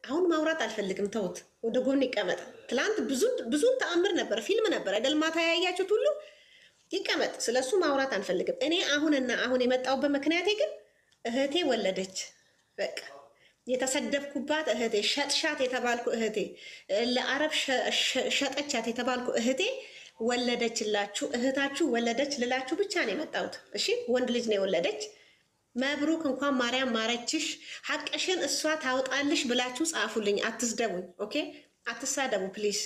አሁን ማውራት አልፈልግም። ተውት፣ ወደ ጎን ይቀመጥ። ትላንት ብዙን ተአምር ነበር፣ ፊልም ነበር አይደል? ማታ ያያችሁት ሁሉ ይቀመጥ። ስለሱ ማውራት አንፈልግም። እኔ አሁን የመጣሁበት ምክንያቴ ግን እህቴ ወለደች። በቃ የተሰደብኩባት እህቴ፣ ሸጥሻት የተባልኩ እህቴ፣ ለአረብ ሸጠቻት የተባልኩ እህቴ ወለደችላችሁ። እህታችሁ ወለደች ልላችሁ ብቻ ነው የመጣሁት። እሺ፣ ወንድ ልጅ ነው የወለደች። መብሩክ፣ እንኳን ማርያም ማረችሽ፣ ሐቅሽን እሷ ታውጣልሽ ብላችሁ ጻፉልኝ። አትስደቡኝ። ኦኬ፣ አትሳደቡ ፕሊዝ።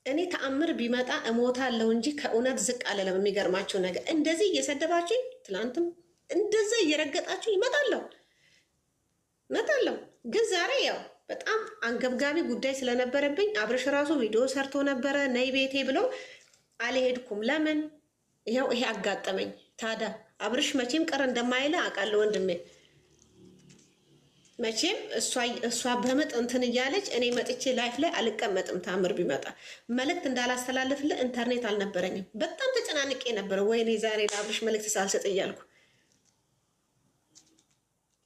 እኔ ተአምር ቢመጣ እሞታለሁ እንጂ ከእውነት ዝቅ አለለም። የሚገርማችሁ ነገር እንደዚህ እየሰደባችሁኝ፣ ትላንትም እንደዚህ እየረገጣችሁ ይመጣለሁ። ግን ዛሬ ያው በጣም አንገብጋቢ ጉዳይ ስለነበረብኝ አብርሽ ራሱ ቪዲዮ ሰርቶ ነበረ ነይ ቤቴ ብሎ አልሄድኩም። ለምን? ይኸው ይሄ አጋጠመኝ። ታዲያ አብርሽ መቼም ቅር እንደማይለ አውቃለሁ ወንድሜ። መቼም እሷ በምጥ እንትን እያለች እኔ መጥቼ ላይፍ ላይ አልቀመጥም። ታምር ቢመጣ መልእክት እንዳላስተላልፍልህ ኢንተርኔት አልነበረኝም። በጣም ተጨናንቄ ነበረ። ወይኔ ዛሬ ለአብርሽ መልእክት ሳልሰጥ እያልኩ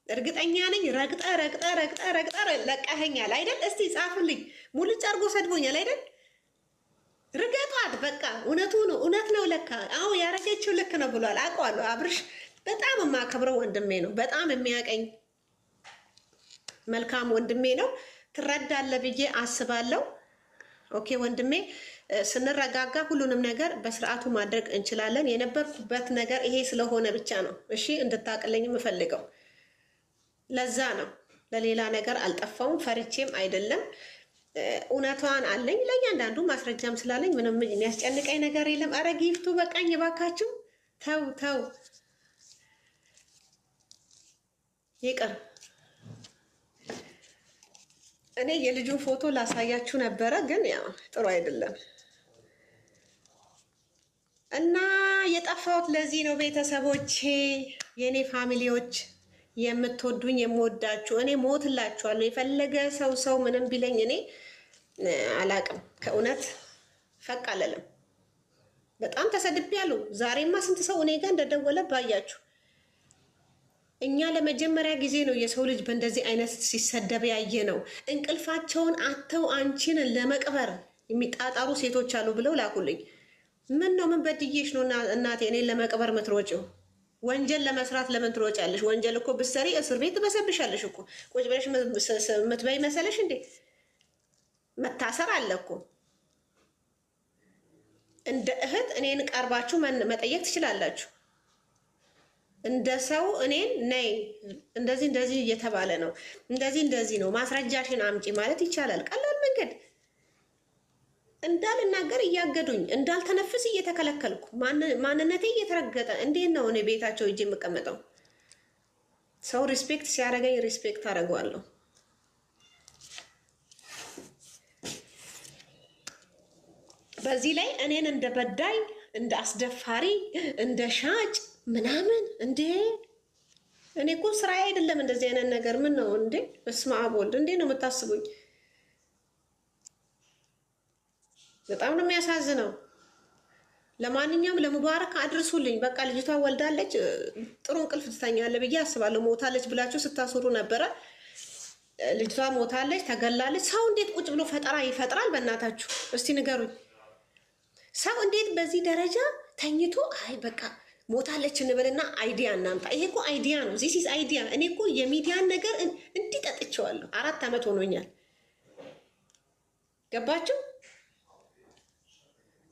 እርግጠኛ ነኝ ረግጠ ለቀኸኛል አይደል? እስቲ ጻፉልኝ። ሙልጭ አድርጎ ሰድቦኛል አይደል? ርገጧት በቃ። እውነት ነው ለካ። አዎ ያረገችው ልክ ነው ብሏል። አውቀዋለሁ። አብርሽ በጣም የማከብረው ወንድሜ ነው። በጣም የሚያቀኝ መልካም ወንድሜ ነው። ትረዳለህ ብዬ አስባለሁ። ኦኬ ወንድሜ፣ ስንረጋጋ ሁሉንም ነገር በስርዓቱ ማድረግ እንችላለን። የነበርኩበት ነገር ይሄ ስለሆነ ብቻ ነው እሺ እንድታቅልኝ የምፈልገው። ለዛ ነው፣ ለሌላ ነገር አልጠፋውም። ፈርቼም አይደለም። እውነቷን አለኝ። ለእያንዳንዱ ማስረጃም ስላለኝ ምንም የሚያስጨንቀኝ ነገር የለም። አረ ጊፍቱ በቃኝ እባካችሁ። ተው ይቅር። እኔ የልጁን ፎቶ ላሳያችሁ ነበረ፣ ግን ያው ጥሩ አይደለም እና የጠፋሁት ለዚህ ነው። ቤተሰቦቼ፣ የእኔ ፋሚሊዎች፣ የምትወዱኝ የምወዳችሁ፣ እኔ ሞትላችኋለሁ። የፈለገ ሰው ምንም ቢለኝ እኔ አላቅም። ከእውነት ፈቅ አለለም። በጣም ተሰድቤያለሁ። ዛሬማ ስንት ሰው እኔ ጋር እንደደወለ ባያችሁ። እኛ ለመጀመሪያ ጊዜ ነው የሰው ልጅ በእንደዚህ አይነት ሲሰደብ ያየ ነው። እንቅልፋቸውን አተው አንቺን ለመቅበር የሚጣጣሩ ሴቶች አሉ ብለው ላኩልኝ። ምን ነው ምን በድዬሽ ነው እናቴ እኔን ለመቅበር ምትሮጪው? ወንጀል ለመስራት ለምን ትሮጫለሽ? ወንጀል እኮ ብትሰሪ እስር ቤት ትበሰብሻለሽ እኮ። ቁጭ ብለሽ ምትበይ መሰለሽ እንዴ? መታሰር አለ እኮ። እንደ እህት እኔን ቀርባችሁ መጠየቅ ትችላላችሁ። እንደ ሰው እኔን ነይ እንደዚህ እየተባለ ነው፣ እንደዚህ ነው፣ ማስረጃሽን አምጪ ማለት ይቻላል። ቀላል መንገድ። እንዳልናገር እያገዱኝ፣ እንዳልተነፍስ እየተከለከልኩ፣ ማንነቴ እየተረገጠ፣ እንዴት ነው እኔ ቤታቸው እጅ የምቀመጠው? ሰው ሪስፔክት ሲያደርገኝ ሪስፔክት አደርገዋለሁ። በዚህ ላይ እኔን እንደ በዳይ፣ እንደ አስደፋሪ፣ እንደ ሻጭ ምናምን እንዴ! እኔ እኮ ስራዬ አይደለም እንደዚህ አይነት ነገር። ምን ነው እንዴ? በስመ አብ ወልድ፣ እንዴ ነው የምታስቡኝ? በጣም ነው የሚያሳዝነው። ለማንኛውም ለሙባረክ አድርሱልኝ። በቃ ልጅቷ ወልዳለች፣ ጥሩ እንቅልፍ ትተኛለች ብዬ አስባለሁ። ሞታለች ብላችሁ ስታስሩ ነበረ። ልጅቷ ሞታለች፣ ተገላለች። ሰው እንዴት ቁጭ ብሎ ፈጠራ ይፈጥራል? በእናታችሁ እስቲ ንገሩኝ። ሰው እንዴት በዚህ ደረጃ ተኝቶ አይ በቃ ሞታለች እንበልና አይዲያ እናምጣ። ይሄ እኮ አይዲያ ነው። ዚስ ኢዝ አይዲያ። እኔ እኮ የሚዲያን ነገር እንዲጠጥቸዋለሁ። 4 ዓመት ሆኖኛል። ገባችሁ?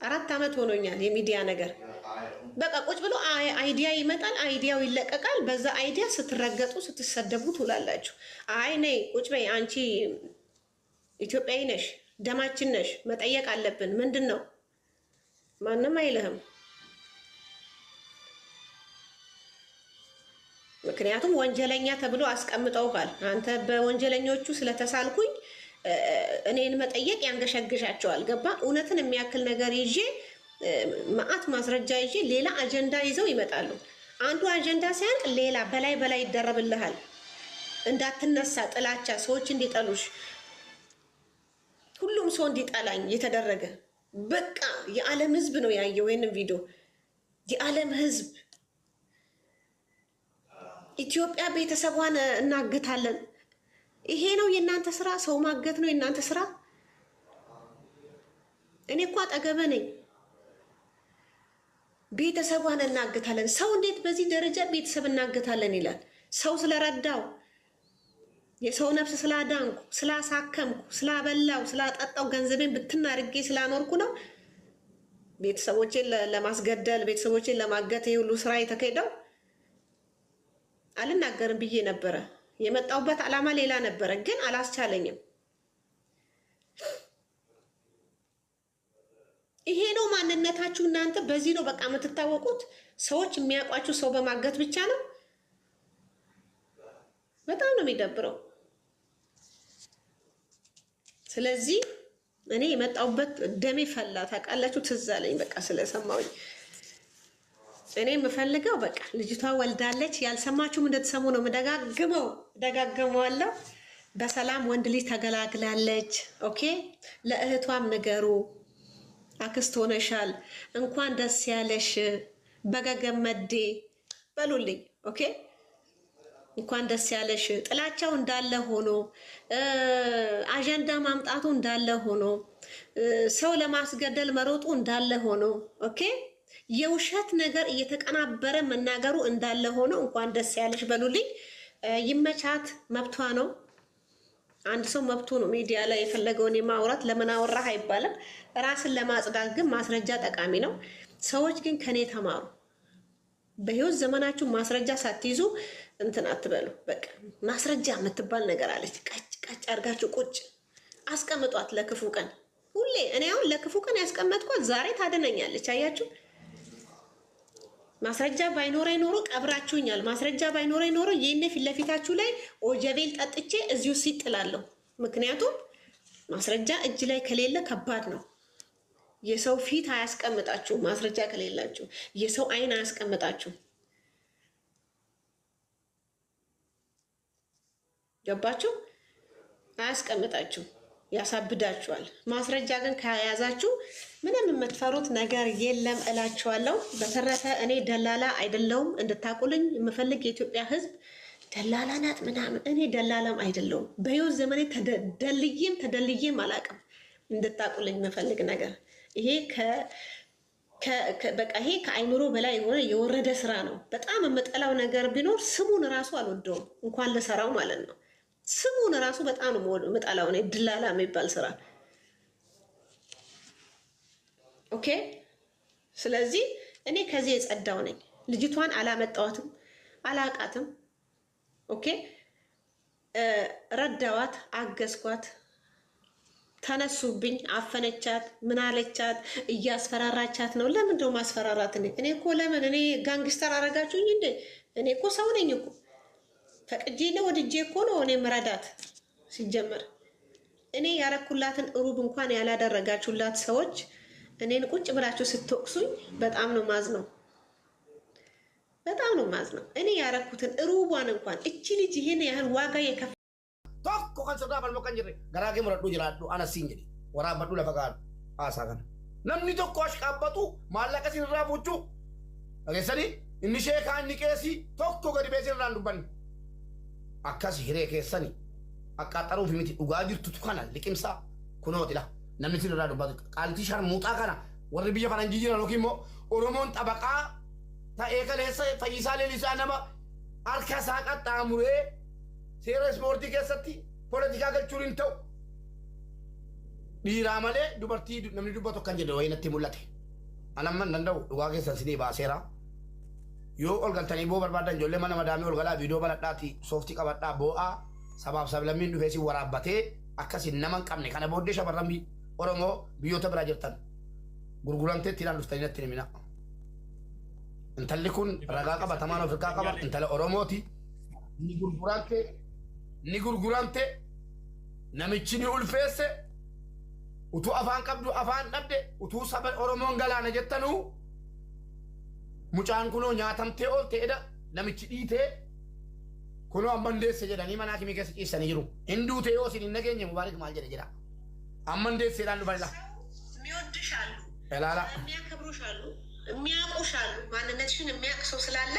4 ዓመት ሆኖኛል የሚዲያ ነገር። በቃ ቁጭ ብሎ አይዲያ ይመጣል፣ አይዲያው ይለቀቃል። በዛ አይዲያ ስትረገጡ ስትሰደቡ ትውላላችሁ። አይ ነይ ቁጭ በይ አንቺ ኢትዮጵያዊ ነሽ፣ ደማችን ነሽ፣ መጠየቅ አለብን። ምንድን ነው? ማንም አይልህም። ምክንያቱም ወንጀለኛ ተብሎ አስቀምጠውሃል። አንተ በወንጀለኞቹ ስለተሳልኩኝ እኔን መጠየቅ ያንገሸግሻቸዋል። ገባ? እውነትን የሚያክል ነገር ይዤ መዓት ማስረጃ ይዤ ሌላ አጀንዳ ይዘው ይመጣሉ። አንዱ አጀንዳ ሲያልቅ ሌላ በላይ ይደረብልሃል። እንዳትነሳ ጥላቻ፣ ሰዎች እንዲጠሉሽ፣ ሁሉም ሰው እንዲጠላኝ የተደረገ በቃ የዓለም ሕዝብ ነው ያየው ይህንን ቪዲዮ። የዓለም ሕዝብ ኢትዮጵያ ቤተሰቧን እናግታለን፣ ይሄ ነው የእናንተ ስራ? ሰው ማገት ነው የእናንተ ስራ? እኔ እኮ አጠገበ ነኝ። ቤተሰቧን እናገታለን። ሰው እንዴት በዚህ ደረጃ ቤተሰብ እናገታለን ይላል? ሰው ስለረዳው፣ የሰው ነፍስ ስላዳንኩ፣ ስላሳከምኩ፣ ስላበላው፣ ስላጠጣው፣ ገንዘቤን ብትናርጌ ስላኖርኩ ነው ቤተሰቦቼን ለማስገደል፣ ቤተሰቦቼን ለማገት ይሄ ሁሉ ስራ የተካሄደው? አልናገርም ብዬ ነበረ። የመጣውበት ዓላማ ሌላ ነበረ፣ ግን አላስቻለኝም። ይሄ ነው ማንነታችሁ እናንተ። በዚህ ነው በቃ የምትታወቁት። ሰዎች የሚያውቋችሁ ሰው በማገት ብቻ ነው። በጣም ነው የሚደብረው። ስለዚህ እኔ የመጣውበት ደሜ ፈላ ታውቃላችሁ። ትዝ አለኝ በቃ ስለሰማሁኝ። እኔ የምፈልገው በቃ ልጅቷ ወልዳለች። ያልሰማችሁም እንደተሰሙ ነው ደጋግመዋለሁ። በሰላም ወንድ ልጅ ተገላግላለች። ኦኬ፣ ለእህቷም ንገሩ። አክስት ሆነሻል፣ እንኳን ደስ ያለሽ በገገመዴ በሉልኝ። ኦኬ፣ እንኳን ደስ ያለሽ። ጥላቻው እንዳለ ሆኖ አጀንዳ ማምጣቱ እንዳለ ሆኖ ሰው ለማስገደል መሮጡ እንዳለ ሆኖ ኦኬ፣ የውሸት ነገር እየተቀናበረ መናገሩ እንዳለ ሆኖ እንኳን ደስ ያለሽ በሉልኝ። ይመቻት፣ መብቷ ነው። አንድ ሰው መብቱ ነው ሚዲያ ላይ የፈለገውን የማውራት። ለምን አወራህ አይባልም። ራስን ለማጽዳት ግን ማስረጃ ጠቃሚ ነው። ሰዎች ግን ከኔ ተማሩ። በህይወት ዘመናችሁ ማስረጃ ሳትይዙ እንትን አትበሉ። በቃ ማስረጃ የምትባል ነገር አለች። ቀጭ አድርጋችሁ ቁጭ አስቀምጧት ለክፉ ቀን። ሁሌ እኔ አሁን ለክፉ ቀን ያስቀመጥኳት ዛሬ ታደነኛለች። አያችሁ፣ ማስረጃ ባይኖረኝ ኖሮ ቀብራችሁኛል። ማስረጃ ባይኖረኝ ኖሮ ይሄኔ ፊት ለፊታችሁ ላይ ኦጀቤል ጠጥቼ እዚሁ ሲጥላለሁ። ምክንያቱም ማስረጃ እጅ ላይ ከሌለ ከባድ ነው። የሰው ፊት አያስቀምጣችሁ ማስረጃ ከሌላችሁ። የሰው አይን አያስቀምጣችሁ። ገባችሁ? አያስቀምጣችሁ፣ ያሳብዳችኋል። ማስረጃ ግን ከያዛችሁ ምንም የምትፈሩት ነገር የለም እላችኋለሁ። በተረፈ እኔ ደላላ አይደለሁም እንድታቁልኝ የምፈልግ የኢትዮጵያ ሕዝብ ደላላ ናት ምናምን። እኔ ደላላም አይደለሁም። በህይወት ዘመኔ ተደልዬም አላውቅም። እንድታቁልኝ የምፈልግ ነገር ይሄ በቃ ይሄ ከአይምሮ በላይ የሆነ የወረደ ስራ ነው። በጣም የምጠላው ነገር ቢኖር ስሙን እራሱ አልወደውም፣ እንኳን ልሰራው ማለት ነው። ስሙን እራሱ በጣም ነው የምጠላው ነው ድላላ የሚባል ስራ። ኦኬ፣ ስለዚህ እኔ ከዚህ የጸዳው ነኝ። ልጅቷን አላመጣዋትም፣ አላቃትም። ኦኬ፣ ረዳዋት፣ አገዝኳት። ተነሱብኝ፣ አፈነቻት፣ ምን አለቻት፣ እያስፈራራቻት ነው። ለምን ደው ማስፈራራት? እኔ እኮ ለምን እኔ ጋንግስተር አረጋችሁኝ እንዴ? እኔ እኮ ሰው ነኝ እኮ ፈቅጄ ነው ወድጄ እኮ ነው እኔ መረዳት። ሲጀመር እኔ ያረኩላትን ሩብ እንኳን ያላደረጋችሁላት ሰዎች እኔን ቁጭ ብላችሁ ስትወቅሱኝ በጣም ነው ማዝነው፣ በጣም ነው ማዝነው። እኔ ያረኩትን ሩቧን እንኳን እቺ ልጅ ይሄን ያህል ዋጋ የከፈ tokko kan sirraa balma kan jirre garaa kee muradhuu jiraadhu ana siin jedhe waraabadhu lafa gaadhu haasaa kana namni tokko ashqaabbatu maallaqa isin irraa buuchuu dhageessanii inni sheekaa inni qeesii tokko gadi beesin irraan dubbanni akkas hiree keessanii akkaaxaruuf miti dhugaa jirtutu kana liqimsaa kunootila namni isin irraa dubbatu qaaltii sharmuuxaa kana warri biyya faranjii jiran yookiin immoo oromoon xabaqaa ta'ee kaleessa fayyisaa leellisaa nama harka isaa qaxxaamuree seera ispoortii keessatti poolitikaa galchuun hin ta'u. Dhiiraa malee dubartii namni dubbatu kan jedhu wayinatti mul'ate. Anamman danda'u dhugaa keessan sinii baaseera. Yoo ol galtanii boo barbaadan ijoollee mana madaamii ol galaa viidiyoo baladhaati sooftii qabadhaa boo'aa sabaaf sablammiin dhufee si waraabbatee akkasiin nama hin qabne kana booddee shamarran Oromoo biyyoota biraa jirtan gurguramtee ittiin dhuftanii natti himina. Intalli kun ragaa qabatamaan Afrikaa qaba. Intala Oromooti. Ni gurgurante namichi ni ulfeesse utuu afaan qabdu afaan dhabde utuu saba Oromoon galaana jettanu mucaan kunoo nyaatamtee oolteedha namichi dhiitee kunoo amman deesse jedhanii mana akimii keessa ciisanii jiru. Hinduu ta'ee yoo isin hin nageenye mubaarik maal jedhe jedha. Amman deesseedhaan dhufanidha. የሚወድሻሉ፣ ilaala የሚያከብሩሻሉ፣ የሚያውቁሻሉ። ማንነትሽን የሚያውቅ ሰው ስላለ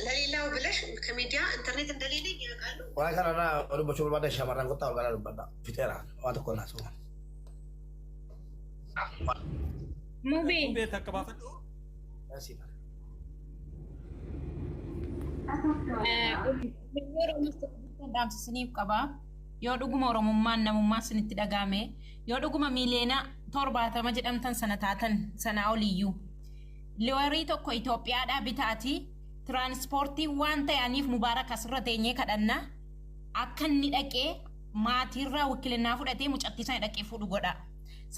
ለሌላው ብለሽ ከሚዲያ ኢንተርኔት እንደሌለኝ ያውቃሉ። ዋይ ካናዳ ወደ በቾል ባዳ ሻማራን ቆጣ ወጋላ ባዳ ፊቴራ ዋት ኮና ሰው ሙቤ ተከባፈል እሺ Siniif qaba yoo dhuguma oromummaan namummaa sinitti dhagahame yoo dhuguma miiliyoona 70 jedhamtan sana taatan sana oliyyuu liwarii tokko Itoophiyaadhaa bitaati tiraanspoortii waan ta'aniif Mubaarak asirra teenyee kadhanna akka inni dhaqee maatiirraa wakilinaa fudhatee mucattiisaa dhaqee fuudhu godha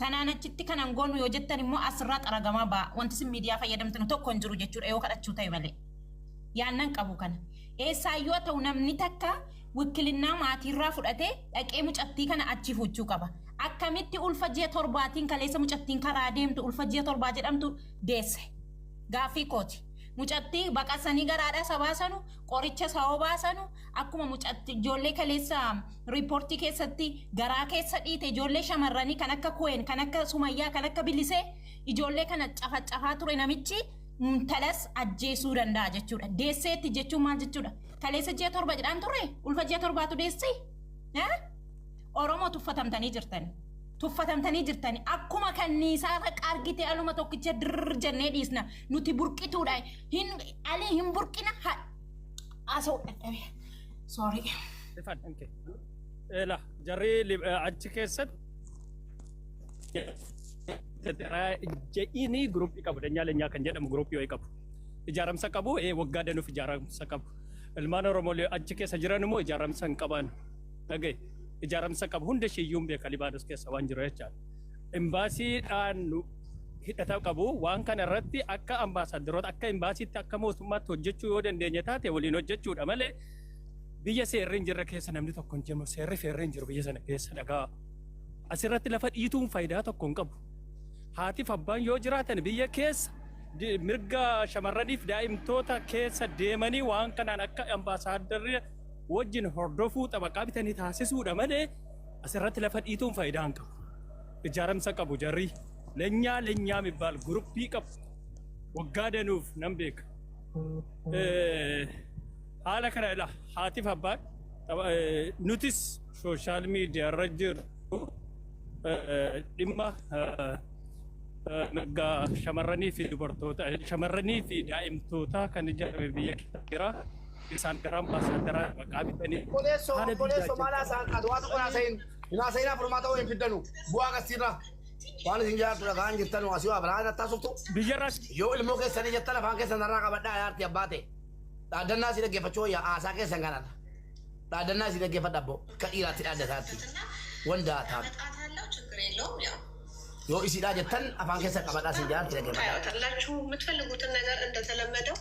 sanaan achitti kan angoonu yoo jettan immoo asirraa xaragamaa ba'a wanti sin miidiyaa fayyadamtan tokko hin jiru jechuudha yoo kadhachuu ta'e malee yaannan qabu kana eessaayyoo ta'u namni takka wakilinaa maatiirraa fudhatee dhaqee mucattii kana achi fuudhuu qaba akkamitti ulfa ji'a 7 kaleessa mucattiin karaa deemtu ulfa ji'a 7 jedhamtu deesse gaafii kooti mucattii baqasanii garaadha sabaasanu qoricha sawoo baasanu akkuma mucattii ijoollee kaleessa riipoortii keessatti garaa keessa dhiite ijoollee shamarranii kan akka Koen kan akka Sumayyaa kan akka Bilisee ijoollee kana cafacafaa ture namichi talas ajjeesuu danda'a jechuudha deesseetti jechuun maal jechuudha kaleessa ji'a 7 jedhaan turre ulfa ji'a 7tu deesse Oromoo tuffatamtanii jirtani akkuma kanniisaa argite aluma tokkicha dirr jennee dhiisna nuti burqituudha ali hin burqina asoo dadhabe sorry okay ela jarri achi keessatti ini grup qabu danyaa leenyaa kan jedhamu grup yoo qabu ijaaramsa qabu waggaa danuuf ijaaramsa qabu ilmaan Oromoo achi keessa jiran immoo ijaaramsa hin qaban dhagee ijaaramsa qabu hunda shiyyuun beeka Libaanos keessa waan jiru jechaadha imbaasiidhaan hidhata qabu waan kana irratti akka ambaasaaddaroota akka imbaasiitti akka mootummaatti hojjechuu yoo dandeenye taate waliin hojjechuudha malee biyya seerri hin jirre keessa namni tokko hin jiru seerri feerri hin jiru biyya sana keessa dhagaa asirratti lafa dhiituun faayidaa tokko hin qabu haatiif abbaan yoo jiraatan biyya keessa mirga shamarraniif daa'imtoota keessa deemanii waan kanaan akka ambaasaaddarri wajjin hordofuu xabaqaa bitanii taasisuudha malee asirratti lafa dhiituun faayidaa hin qabu ijaaramsa qabu jarri leenyaa mibaal guruppii qabu waggaa danuuf nan beeka haala kana ila haatiif abbaan nutis sooshaal miidiyaa irra jiru dhimma mirga shamarranii fi dubartoota shamarranii fi daa'imtoota kan ijaarame biyya keessa jira isaan gara ambaasaaddaraa maqaa bitanii Kolesso mala san adwatu kuna sayina formaata waan fiddanu bu'aa gasirra waan isin jaartu dhagaan jirtanu asii waa balaa taasuftu biyyarras yoo ilmoo keessanii jettan afaan keessan irraa qabadhaa yaarti abbaate dhaadannaa si dhaggeeffachuu yaa aasaa keessan kanadha dhaadannaa si dhaggeeffadha abbo akka dhiiraatti dhaaddataatti wanda taatu yoo isiidhaa jettan afaan keessan qabadhaa si jaarti dhaggeeffadha ታያላችሁ የምትፈልጉትን ነገር እንደተለመደው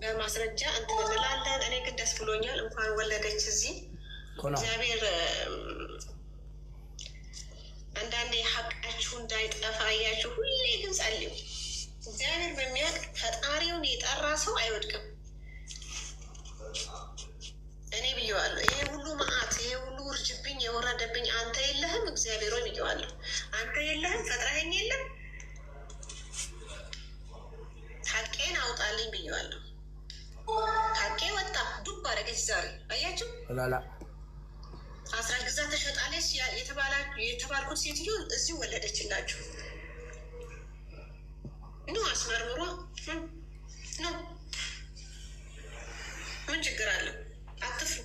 በማስረጃ እንትን እንላለን። እኔ ግን ደስ ብሎኛል እንኳን ወለደች እዚህ እግዚአብሔር አንዳንዴ ሐቃችሁ እንዳይጠፋ እያችሁ ሁሌ ግን ጸልዩ። እግዚአብሔር በሚያውቅ ፈጣሪውን የጠራ ሰው አይወድቅም። እኔ ብየዋለሁ። ይሄ ሁሉ መዓት ይሄ ሁሉ ውርጅብኝ የወረደብኝ አንተ የለህም እግዚአብሔር ሆይ ብየዋለሁ። አንተ የለህም ፈጥረኸኝ የለም ሐቄን አውጣልኝ ብየዋለሁ። ሐቄ ወጣ ዱብ አደረገች ዛሬ አያችሁ ላላ አስራ ግዛ ተሸጣለች የተባልኩት ሴትዮ እዚሁ ወለደችላችሁ። ኑ አስመርምሮ ኑ ምን ችግር አለው? አትፍሩ።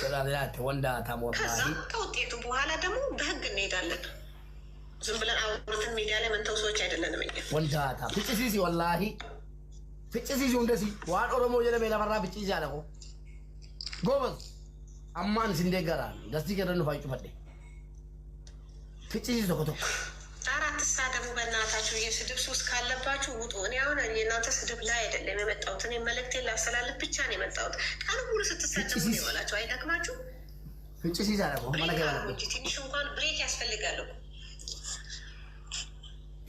ስላላት ወንዳ ታሞራሂ ከዛ ከውጤቱ በኋላ ደግሞ በህግ እንሄዳለን። ዝም ብለን አውርተን ሚዲያ ላይ መንተው ሰዎች አይደለንም እኛ። ወንዳ ታ ፍጭሲሲ ወላሂ ፍጭሲሲ እንደዚህ ዋን ኦሮሞ የለሜ ለፈራ ፍጭሲሲ አለቆ ጎበዝ አማን ሲንደገራ ደስቲ ከደኑ ፋይጩ ፈዴ ፍጭሲሲ ተቆቶ አራት ሳደቡ በእናታችሁ የስድብ ሱስ ካለባችሁ ውጡ። እኔ አሁን የእናንተ ስድብ ላይ አይደለም የመጣሁት። እኔ መልእክቴን ላስተላልፍ ብቻ ነው የመጣሁት። ቀን ሙሉ ስትሳደቡ ነው የዋላችሁ። አይደክማችሁ? ፍጭሲሲ አለቆ ብሬክ አሉ እንጂ ትንሽ እንኳን ብሬክ ያስፈልጋል እኮ።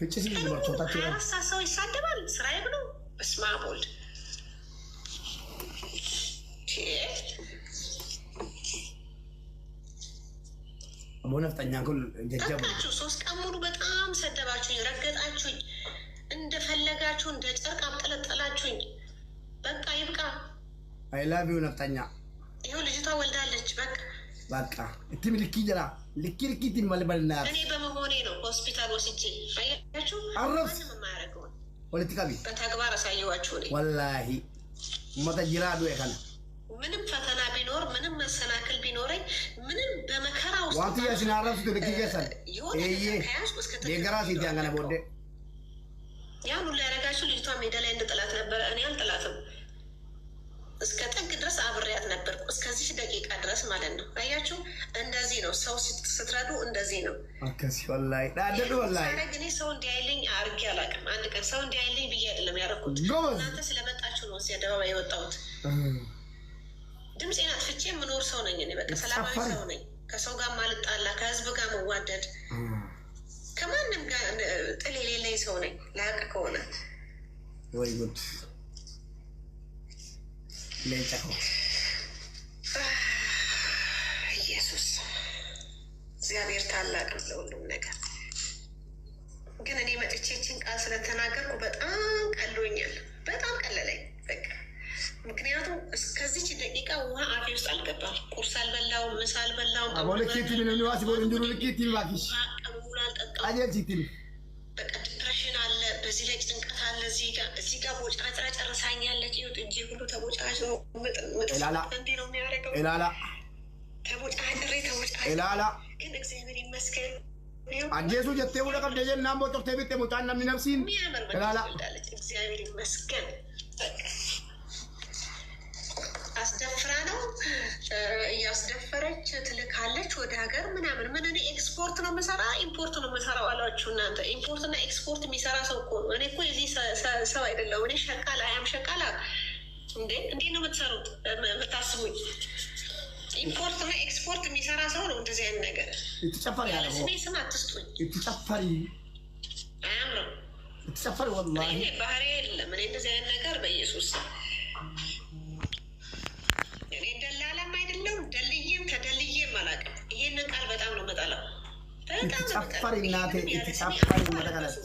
ፍጭሲሲ ልበርቶታችሁ አራት ሰው ይሳደባል ስራዬ ብሎ በስመ አብ ወልድ ሞነፍጠኛ ኩል ጀጀቡ 3 ቀን ሙሉ በጣም ሰደባችሁኝ፣ ረገጣችሁኝ። እንደፈለጋችሁ እንደ ጨርቅ አብጠለጠላችሁኝ። በቃ ይብቃ። አይ ላቭ ዩ ነፍጠኛ። ይኸው ልጅቷ ወልዳለች። በቃ እትም ልኪ ጀራ ልኪ ትመልበልና እኔ በመሆኔ ነው ሆስፒታል ወስጄ አያችሁ። አረፍ ምንም የማያደርገው ፖለቲካ ቢ በተግባር አሳየዋችሁ። እኔ ወላሂ ኡመተ ጅራዱ የከና ምንም ፈተና ቢኖር ምንም መሰናክል ቢኖረኝ ምንም በመከራ ውስጥ ዋንቲ ያሲና አረፍ ልኪ ገሰን የገራ ሲቲ አንገና ቦዴ ያን ሁሉ ያደረጋችሁ ልጅቷ ሜዳ ላይ እንድጥላት ነበር። እኔ አልጥላትም። እስከ ጥግ ድረስ አብሬያት ነበርኩ። እስከዚህ ደቂቃ ድረስ ማለት ነው። አያችሁ፣ እንደዚህ ነው ሰው ስትረዱ፣ እንደዚህ ነው። አከሲ ወላሂ ዳደዱ ወላሂ እኔ ሰው እንዲያይልኝ አድርጌ አላውቅም። አንድ ቀን ሰው እንዲያይልኝ ብዬ አይደለም ያደረኩት። እናንተ ስለመጣችሁ ነው እዚህ አደባባይ የወጣሁት። ድምፄን አጥፍቼ የምኖር ሰው ነኝ። እኔ በቃ ሰላማዊ ሰው ነኝ። ከሰው ጋር ማልጣላ፣ ከህዝብ ጋር መዋደድ፣ ከማንም ጋር ጥል የሌለኝ ሰው ነኝ። ለሀቅ ከሆነ ወይ ጉድ ለንጨቆ ኢየሱስ እግዚአብሔር ታላቅ ነው ለሁሉም ነገር። ግን እኔ መጥቼችን ቃል ስለተናገርኩ በጣም ቀሎኛል። በጣም ቀለለኝ በቃ። ምክንያቱም እስከዚች ደቂቃ ውሃ አፌ ውስጥ አልገባም። ቁርስ አልበላውም፣ ምሳ አልበላውም። አቦለኪቲ ምን ነው ዋሲ ቦል እንዱሩ ልኪቲ ባኪሽ ቀኑ ሙሉ አልጠጣም። አጀንሲቲ በቃ ዲፕሬሽን አለ፣ በዚህ ላይ ጭንቀት አለ። እዚህ ጋር ቦጫጭራ ጨርሳኛለች። ይሁት እጄ ሁሉ ተቦጫጭ ነው። እንዲህ ነው የሚያደርገው። ኤላላ ተቦጫጭሬ ኤላላ ግን እግዚአብሔር ይመስገን አጀሱ ጀቴ ሁሉ ቀብ ደጀን ናምቦ ጦርቴ ቤት ሙጣን ናም ነፍሲን የሚያምር ኤላላ ወልዳለች። እግዚአብሔር ይመስገን። አስደፍራ ነው እያስደፈረች ትልካለች ወደ ሀገር ምናምን። ምን እኔ ኤክስፖርት ነው የምሰራ ኢምፖርት ነው የምሰራው አሏችሁ እናንተ። ኢምፖርትና ኤክስፖርት የሚሰራ ሰው እኮ ነው። እኔ እኮ የዚህ ሰው አይደለሁም። እኔ ሸቃላ አያም ሸቃላ እንዴት ነው የምትሰሩት የምታስቡኝ? ኢምፖርትና ኤክስፖርት የሚሰራ ሰው ነው እንደዚህ አይነት ነገር። ያለ ስሜ ስም አትስጡኝ። አያም ነው የተጨፈሪ ወላሂ ባህሪ የለም። እኔ እንደዚህ አይነት ነገር በኢየሱስ እኔ ደላላም አይደለሁም። ደልዬም ተደልዬም አላውቅም። ይሄንን ቃል በጣም ነው የምጠላው። በጣም የተጨፈሪ እናቴ የተጨፈሪ መተከለት